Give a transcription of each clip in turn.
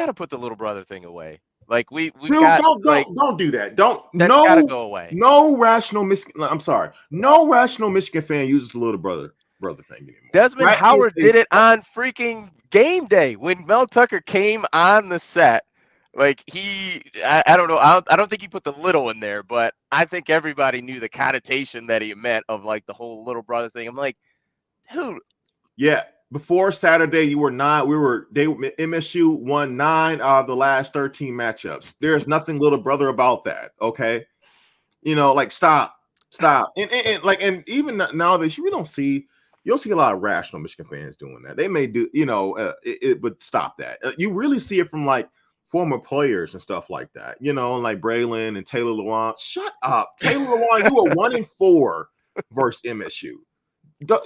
got to put the little brother thing away. Like we've Dude, got don't do that. That's got to go away. No rational Michigan fan uses the little brother thing anymore. Desmond Howard did it on freaking game day when Mel Tucker came on the set. Like I don't know. I don't think he put the little in there, but I think everybody knew the connotation that he meant of like the whole little brother thing. I'm like, dude. Yeah. Before Saturday, you were not. MSU won 9 out of the last 13 matchups. There's nothing little brother about that. Okay, like stop. And even nowadays, you don't see a lot of rational Michigan fans doing that. They may do, but stop that. You really see it from like former players and stuff like that. Like Braylon and Taylor Lewan. Shut up, Taylor Lewan. You were 1-4 versus MSU.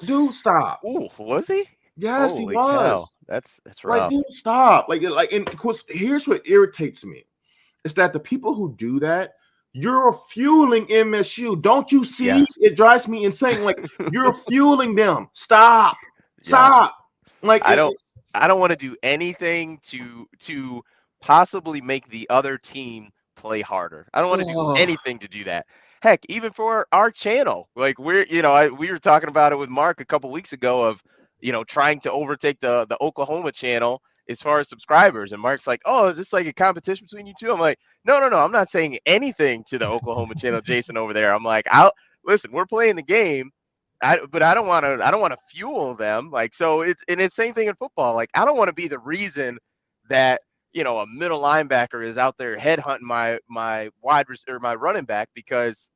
Dude, stop. Ooh, was he? Yes, Holy he was. Cow. That's rough. Like, dude, stop. And of course, here's what irritates me: is that the people who do that, you're fueling MSU. Don't you see? Yes. It drives me insane. Like you're fueling them. Stop. Stop. Yes. Like I don't want to do anything to possibly make the other team play harder. I don't want to do anything to do that. Heck, even for our channel, like we were talking about it with Mark a couple weeks ago of, trying to overtake the Oklahoma channel as far as subscribers. And Mark's like, oh, is this like a competition between you two? I'm like, no. I'm not saying anything to the Oklahoma channel, Jason over there. I'm like, listen, we're playing the game. But I don't want to fuel them. Like, so it's the same thing in football. Like, I don't want to be the reason that, a middle linebacker is out there headhunting my running back because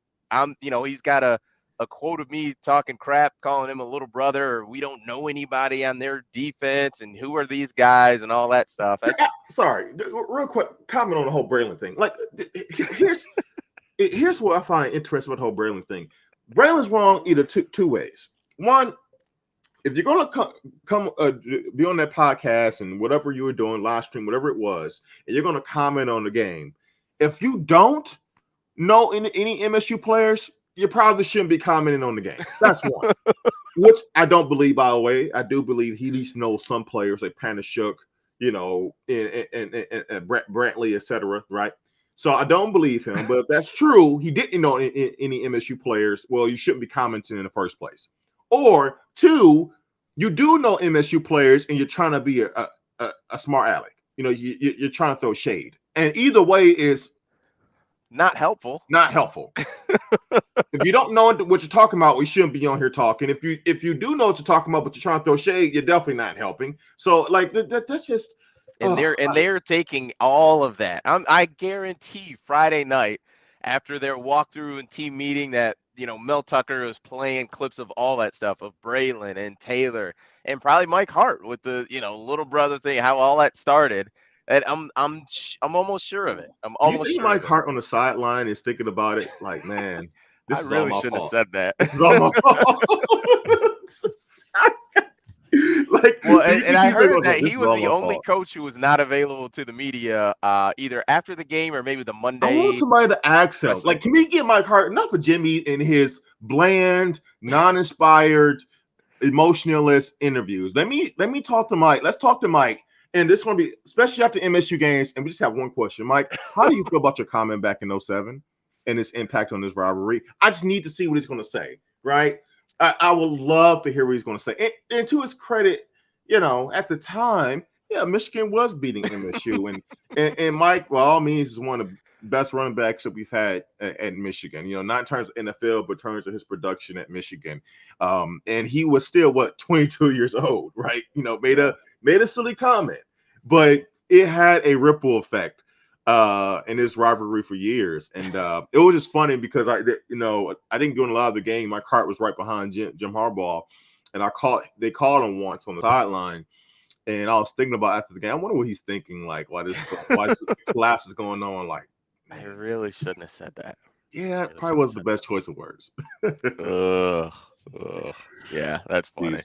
he's got a quote of me talking crap, calling him a little brother, or we don't know anybody on their defense and who are these guys and all that stuff. Sorry, real quick comment on the whole Braylon thing. Like, here's what I find interesting about the whole Braylon thing. Braylon's wrong either two ways. One, if you're going to come be on that podcast and whatever you were doing, live stream, whatever it was, and you're going to comment on the game, if you don't know any MSU players, you probably shouldn't be commenting on the game. That's one. Which I don't believe, by the way. I do believe he at least knows some players like Panashuk, and Brantley, etc. Right? So I don't believe him. But if that's true, he didn't know any MSU players. Well, you shouldn't be commenting in the first place. Or two, you do know MSU players and you're trying to be a smart aleck. You're trying to throw shade. And either way is not helpful. Not helpful. If you don't know what you're talking about, we shouldn't be on here talking. If you do know what you're talking about, but you're trying to throw shade, you're definitely not helping. So like that's just. And they're taking all of that. I guarantee Friday night after their walkthrough and team meeting that Mel Tucker was playing clips of all that stuff of Braylon and Taylor and probably Mike Hart with the little brother thing, how all that started. And I'm almost sure of it. I'm almost sure. Mike Hart on the sideline is thinking about it, like, man, this is really all my shouldn't fault. have said that. This is all my fault. And I heard that he was the only coach who was not available to the media either after the game or maybe the Monday. I want somebody to ask him. Like, can we get Mike Hart? Enough of Jimmy and his bland, non-inspired, emotionless interviews. Let me talk to Mike. Let's talk to Mike. And this is going to be, especially after MSU games, and we just have one question. Mike, how do you feel about your comment back in 07 and its impact on this rivalry? I just need to see what he's going to say, right? I would love to hear what he's going to say. And to his credit, at the time, Michigan was beating MSU. and Mike, by all means, is one of the best running backs that we've had at Michigan. Not in terms of NFL, but in terms of his production at Michigan. And he was still, 22 years old, right? Made a silly comment, but it had a ripple effect in this rivalry for years. And it was just funny because I didn't go in a lot of the game. My cart was right behind Jim Harbaugh, and they called him once on the sideline. And I was thinking about after the game, I wonder what he's thinking, like why this collapse is going on. Like, man, I really shouldn't have said that. Yeah, it probably wasn't the best choice of words. Yeah, that's funny.